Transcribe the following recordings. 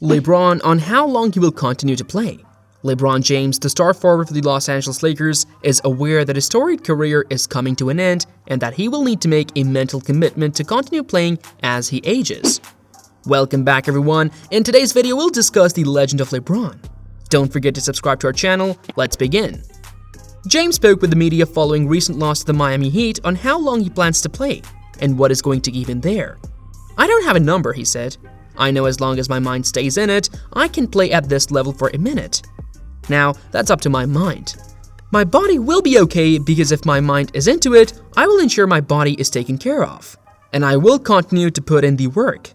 Lebron on how long he will continue to play. LeBron James, the star forward for the Los Angeles Lakers, is aware that his storied career is coming to an end and that he will need to make a mental commitment to continue playing as he ages. Welcome back everyone. In today's video, we'll discuss the legend of LeBron. Don't forget to subscribe to our channel. Let's begin. James spoke with the media following recent loss to the Miami Heat on how long he plans to play and what is going to keep him there. "I don't have a number," he said. "I know as long as my mind stays in it, I can play at this level for a minute. Now, that's up to my mind. My body will be okay because if my mind is into it, I will ensure my body is taken care of. And I will continue to put in the work."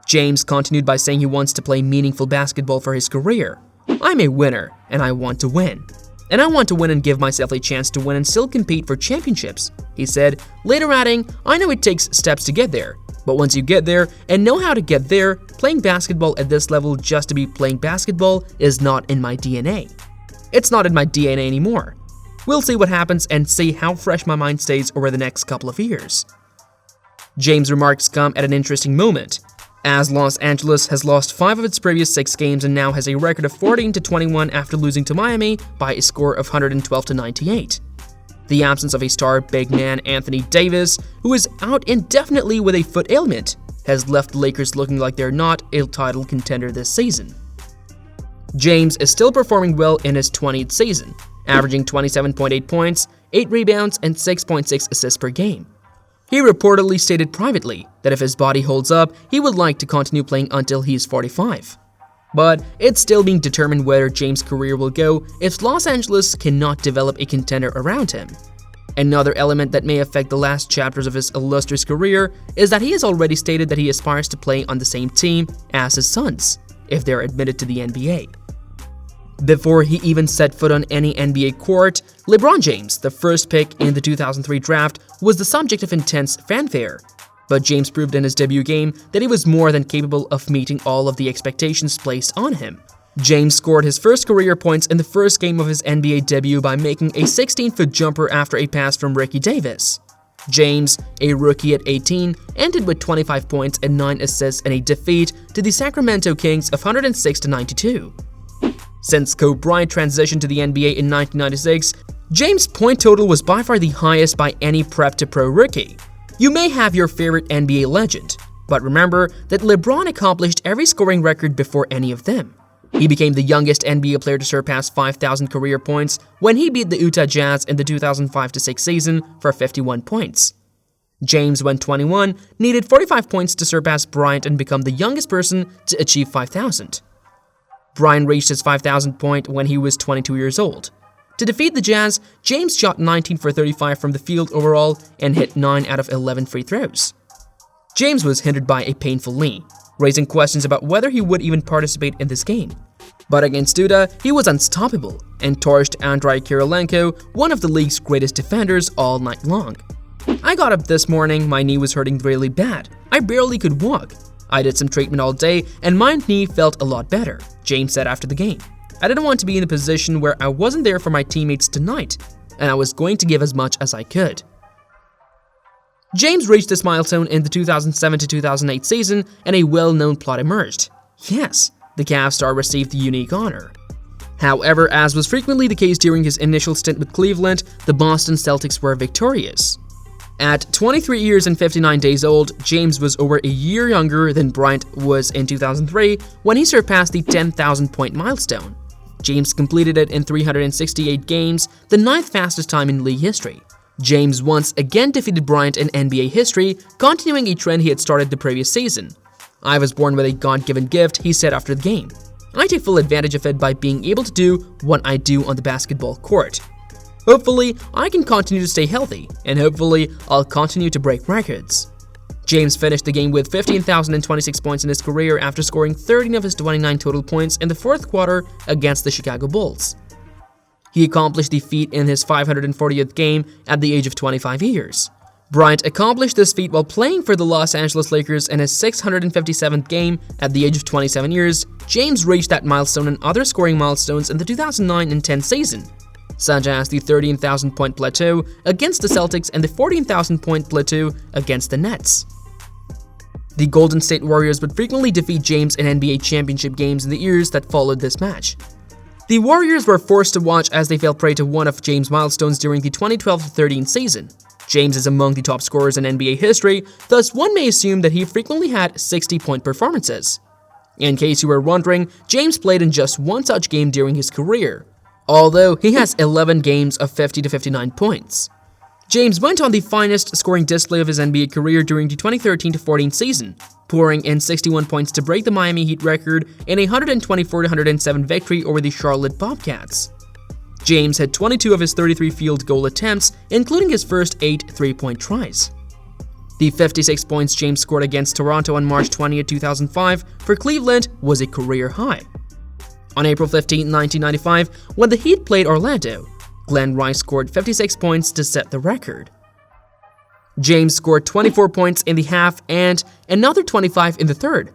James continued by saying he wants to play meaningful basketball for his career. "I'm a winner, and I want to win. And I want to win and give myself a chance to win and still compete for championships," he said, later adding, "I know it takes steps to get there. But once you get there and know how to get there, playing basketball at this level just to be playing basketball is not in my DNA. It's not in my DNA anymore. We'll see what happens and see how fresh my mind stays over the next couple of years." James' remarks come at an interesting moment, as Los Angeles has lost 5 of its previous 6 games and now has a record of 14-21 after losing to Miami by a score of 112-98. The absence of a star big man Anthony Davis, who is out indefinitely with a foot ailment, has left the Lakers looking like they're not a title contender this season. James is still performing well in his 20th season, averaging 27.8 points, 8 rebounds, and 6.6 assists per game. He reportedly stated privately that if his body holds up, he would like to continue playing until he is 45. But it's still being determined where James' career will go if Los Angeles cannot develop a contender around him. Another element that may affect the last chapters of his illustrious career is that he has already stated that he aspires to play on the same team as his sons, if they're admitted to the NBA. Before he even set foot on any NBA court, LeBron James, the first pick in the 2003 draft, was the subject of intense fanfare. But James proved in his debut game that he was more than capable of meeting all of the expectations placed on him. James scored his first career points in the first game of his NBA debut by making a 16-foot jumper after a pass from Ricky Davis. James, a rookie at 18, ended with 25 points and 9 assists in a defeat to the Sacramento Kings of 106-92. Since Kobe Bryant transitioned to the NBA in 1996, James' point total was by far the highest by any prep-to-pro rookie. You may have your favorite NBA legend, but remember that LeBron accomplished every scoring record before any of them. He became the youngest NBA player to surpass 5,000 career points when he beat the Utah Jazz in the 2005-06 season for 51 points. James, when 21, needed 45 points to surpass Bryant and become the youngest person to achieve 5,000. Bryant reached his 5,000th point when he was 22 years old. To defeat the Jazz, James shot 19 for 35 from the field overall and hit 9 out of 11 free throws. James was hindered by a painful knee, raising questions about whether he would even participate in this game. But against Utah, he was unstoppable and torched Andrei Kirilenko, one of the league's greatest defenders, all night long. "I got up this morning, my knee was hurting really bad. I barely could walk. I did some treatment all day and my knee felt a lot better," James said after the game. "I didn't want to be in a position where I wasn't there for my teammates tonight, and I was going to give as much as I could." James reached this milestone in the 2007-2008 season, and a well-known plot emerged. Yes, the Cavs star received the unique honor. However, as was frequently the case during his initial stint with Cleveland, the Boston Celtics were victorious. At 23 years and 59 days old, James was over a year younger than Bryant was in 2003 when he surpassed the 10,000-point milestone. James completed it in 368 games, the 9th fastest time in league history. James once again defeated Bryant in NBA history, continuing a trend he had started the previous season. "I was born with a God-given gift," he said after the game. "I take full advantage of it by being able to do what I do on the basketball court. Hopefully, I can continue to stay healthy, and hopefully, I'll continue to break records." James finished the game with 15,026 points in his career after scoring 13 of his 29 total points in the fourth quarter against the Chicago Bulls. He accomplished the feat in his 540th game at the age of 25 years. Bryant accomplished this feat while playing for the Los Angeles Lakers in his 657th game at the age of 27 years. James reached that milestone and other scoring milestones in the 2009 and 10 season, such as the 13,000-point plateau against the Celtics and the 14,000-point plateau against the Nets. The Golden State Warriors would frequently defeat James in NBA championship games in the years that followed this match. The Warriors were forced to watch as they fell prey to one of James' milestones during the 2012-13 season. James is among the top scorers in NBA history, thus one may assume that he frequently had 60-point performances. In case you were wondering, James played in just one such game during his career, although he has 11 games of 50 to 59 points. James went on the finest scoring display of his NBA career during the 2013-14 season, pouring in 61 points to break the Miami Heat record in a 124-107 victory over the Charlotte Bobcats. James had 22 of his 33 field goal attempts, including his first 8 three-point tries. The 56 points James scored against Toronto on March 20, 2005 for Cleveland was a career high. On April 15, 1995, when the Heat played Orlando, Glenn Rice scored 56 points to set the record. James scored 24 points in the half and another 25 in the third.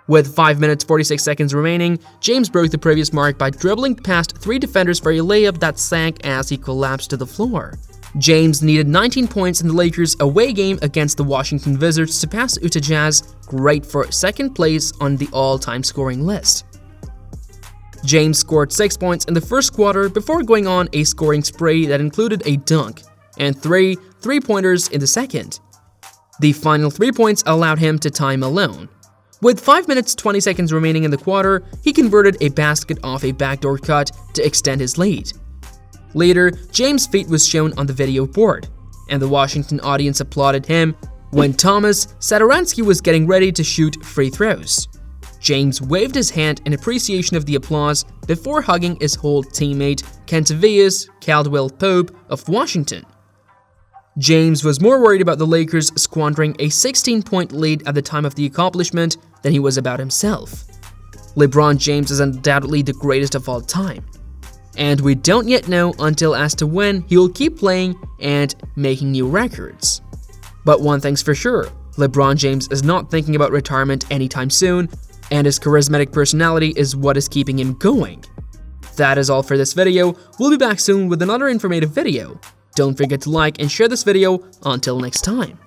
With 5 minutes 46 seconds remaining, James broke the previous mark by dribbling past 3 defenders for a layup that sank as he collapsed to the floor. James needed 19 points in the Lakers' away game against the Washington Wizards to pass Utah Jazz, great for second place on the all-time scoring list. James scored 6 points in the first quarter before going on a scoring spree that included a dunk and 3 three-pointers in the second. The final 3 points allowed him to tie Malone. With 5 minutes 20 seconds remaining in the quarter, he converted a basket off a backdoor cut to extend his lead. Later, James' feat was shown on the video board, and the Washington audience applauded him when Thomas Satoransky was getting ready to shoot free throws. James waved his hand in appreciation of the applause before hugging his old teammate Kentavious Caldwell-Pope of Washington. James was more worried about the Lakers squandering a 16-point lead at the time of the accomplishment than he was about himself. LeBron James is undoubtedly the greatest of all time, and we don't yet know until as to when he will keep playing and making new records. But one thing's for sure, LeBron James is not thinking about retirement anytime soon, and his charismatic personality is what is keeping him going. That is all for this video. We'll be back soon with another informative video. Don't forget to like and share this video. Until next time.